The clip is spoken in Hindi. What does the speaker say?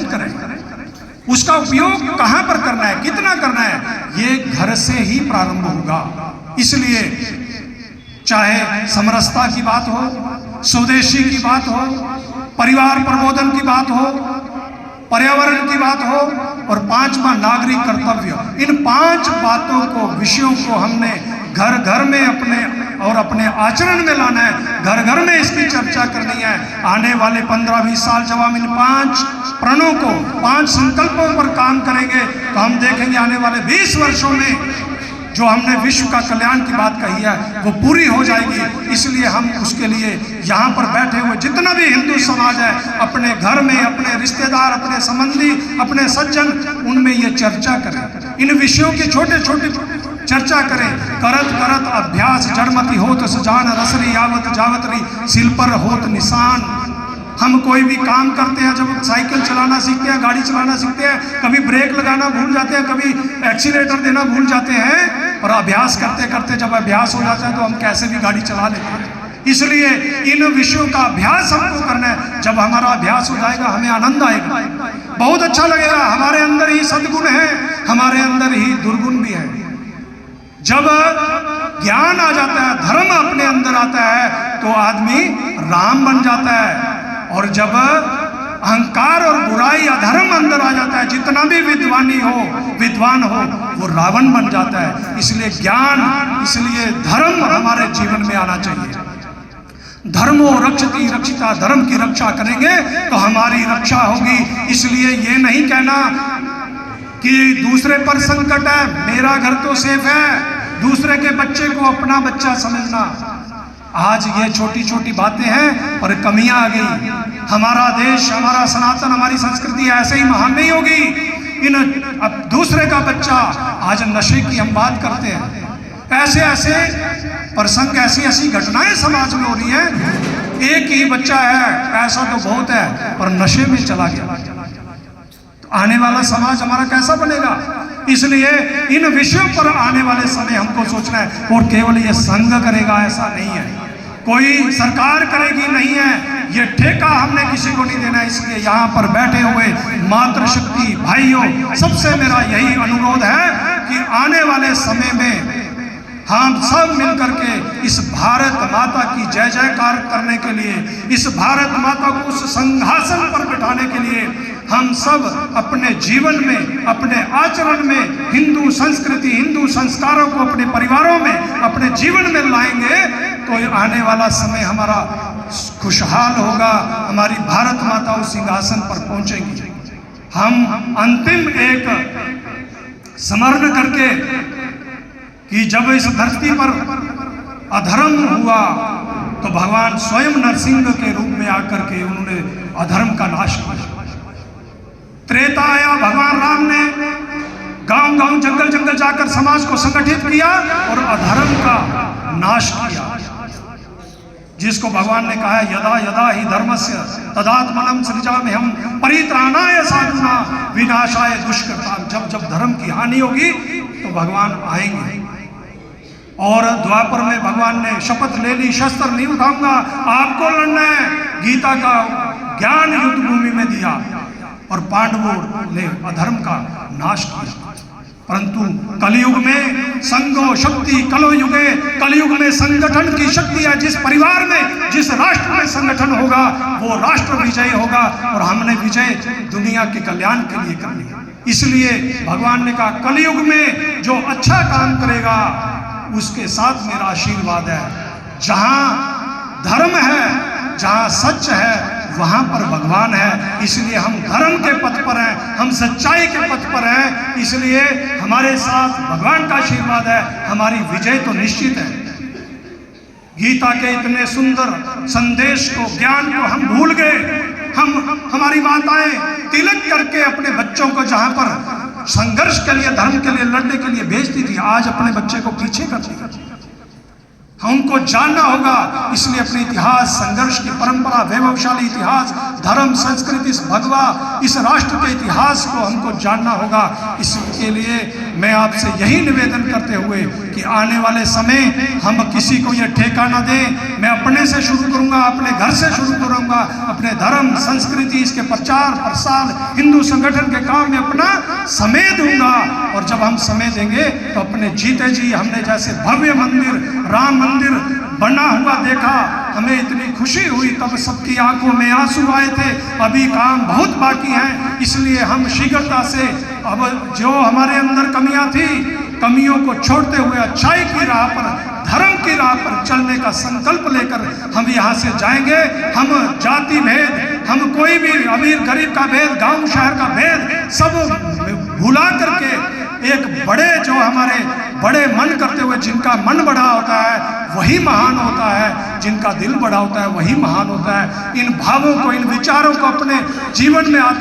करें, उसका उपयोग कहां पर करना है, कितना करना है, ये घर से ही प्रारंभ होगा। इसलिए चाहे समरसता की बात हो, स्वदेशी की बात हो, परिवार प्रबोधन की बात हो, पर्यावरण की बात हो, और पांचवा नागरिक कर्तव्य, इन 5 बातों को, विषयों को हमने घर घर में अपने आचरण में लाना है, घर घर में इसकी चर्चा करनी है। आने वाले 15-20 साल जब हम इन 5 प्रणों को, 5 संकल्पों पर काम करेंगे तो हम देखेंगे आने वाले 20 वर्षों में जो हमने विश्व का कल्याण की बात कही है वो पूरी हो जाएगी। इसलिए हम उसके लिए यहाँ पर बैठे हुए जितना भी हिंदू समाज है, अपने घर में अपने रिश्तेदार, अपने संबंधी, अपने सज्जन, उनमें ये चर्चा करें, इन विषयों की छोटे छोटे चर्चा करें। करत करत अभ्यास जड़मति होत सजान, रसरी यावत जावतरी सिल पर होत निशान। हम कोई भी काम करते हैं, जब साइकिल चलाना सीखते हैं, गाड़ी चलाना सीखते हैं, कभी ब्रेक लगाना भूल जाते हैं, कभी एक्सीलेटर देना भूल जाते हैं, और अभ्यास करते करते जब अभ्यास हो जाता है तो हम कैसे भी गाड़ी चला लेते हैं। इसलिए इन विषयों का अभ्यास हमको करना है। जब हमारा अभ्यास हो जाएगा हमें आनंद आएगा, बहुत अच्छा लगेगा। हमारे अंदर ही सद्गुण है, हमारे अंदर ही दुर्गुण भी है। जब ज्ञान आ जाता है, धर्म अपने अंदर आता है, तो आदमी राम बन जाता है। और जब अहंकार और बुराई, अधर्म अंदर आ जाता है, जितना भी विद्वान हो वो रावण बन जाता है। इसलिए ज्ञान, इसलिए धर्म हमारे जीवन में आना चाहिए। धर्मो रक्षति रक्षिता, धर्म की रक्षा करेंगे तो हमारी रक्षा होगी। इसलिए ये नहीं कहना कि दूसरे पर संकट है, मेरा घर तो सेफ है, दूसरे के बच्चे को अपना बच्चा समझना। आज ये छोटी छोटी बातें हैं पर कमियां आ गई। हमारा देश, हमारा सनातन, हमारी संस्कृति ऐसे ही महान नहीं होगी। अब दूसरे का बच्चा, आज नशे की हम बात करते हैं, ऐसे ऐसे प्रसंग, ऐसी ऐसी घटनाएं समाज में हो रही हैं। एक ही बच्चा है, ऐसा तो बहुत है, पर नशे में चला गया, तो आने वाला समाज हमारा कैसा बनेगा। इसलिए इन विषयों पर आने वाले समय हमको सोचना है। और केवल ये संघ करेगा ऐसा नहीं है, कोई सरकार करेगी नहीं है, ये ठेका हमने किसी को नहीं देना है। इसलिए यहाँ पर बैठे हुए मातृशक्ति भाइयों, सबसे मेरा यही अनुरोध है कि आने वाले समय में हम सब मिलकर के इस भारत माता की जय जयकार करने के लिए, इस भारत माता को उस सिंहासन पर बिठाने के लिए हम सब अपने जीवन में, अपने आचरण में हिंदू संस्कृति, हिंदू संस्कारों को अपने परिवारों में, अपने जीवन में लाएंगे तो आने वाला समय हमारा खुशहाल होगा। हमारी भारत माता उस सिंहासन पर पहुंचेगी। हम अंतिम एक स्मरण करके कि जब इस धरती पर अधर्म हुआ तो भगवान स्वयं नरसिंह के रूप में आकर के उन्होंने अधर्म का नाश किया। त्रेता आया, भगवान राम ने गांव गांव, जंगल जंगल जाकर समाज को संगठित किया और अधर्म का नाश किया। जिसको भगवान ने कहा है यदा यदा ही धर्मस्य तदात्मनं सृजाम्यहं परित्राणाय साधुना विनाशाय दुष्कृतां। जब जब धर्म की हानि होगी तो भगवान आएंगे। और द्वापर में भगवान ने शपथ ले ली, शस्त्र नहीं उठाऊंगा, आपको लड़ना है। गीता का ज्ञान युद्ध भूमि में दिया और पांडवों ने अधर्म का नाश किया। परंतु कलयुग में संगो शक्ति कलो युगे, कलयुग में संगठन की शक्ति है। जिस परिवार में, जिस राष्ट्र में संगठन होगा वो राष्ट्र विजय होगा। और हमने विजय दुनिया के कल्याण के लिए करनी है। इसलिए भगवान ने कहा कलयुग में जो अच्छा काम करेगा उसके साथ मेरा आशीर्वाद है। जहां धर्म है, जहां सच है, वहां पर भगवान है। इसलिए हम धर्म के पथ पर हैं, हम सच्चाई के पथ पर हैं। इसलिए हमारे साथ भगवान का आशीर्वाद है, हमारी विजय तो निश्चित है। गीता के इतने सुंदर संदेश को, ज्ञान को हम भूल गए। हमारी माताएं तिलक करके अपने बच्चों को जहां पर संघर्ष के लिए, धर्म के लिए लड़ने के लिए भेजती थी, आज अपने बच्चे को पीछे करती है। हमको जानना होगा। इसलिए अपने इतिहास, संघर्ष की परंपरा, वैभवशाली इतिहास, धर्म, संस्कृति, इस भगवा, इस राष्ट्र के इतिहास को हमको जानना होगा। इसके लिए मैं आपसे यही निवेदन करते हुए कि आने वाले समय हम किसी को ये ठेका न दें। मैं अपने से शुरू करूंगा, अपने घर से शुरू करूंगा, अपने धर्म, संस्कृति, इसके प्रचार प्रसार, हिंदू संगठन के काम में अपना समय दूंगा। और जब हम समय देंगे तो अपने जीते जी हमने जैसे भव्य मंदिर, राम मंदिर बना हुआ देखा, हमें इतनी खुशी हुई, तब सबकी आंखों में आंसू आए थे। अभी काम बहुत बाकी है, इसलिए हम शीघ्रता से अब जो हमारे अंदर कमियां थी, कमियों को छोड़ते हुए अच्छाई की राह पर, धर्म की राह पर चलने का संकल्प लेकर हम यहाँ से जाएंगे। हम जाति भेद, हम कोई भी अमीर गरीब का भेद, गांव शहर का भेद सब भुला करके एक बड़े, जो हमारे बड़े मन करते हुए, जिनका मन बड़ा होता है वही महान होता है, जिनका दिल बड़ा होता है वही महान होता है। इन भावों को, इन विचारों को अपने जीवन में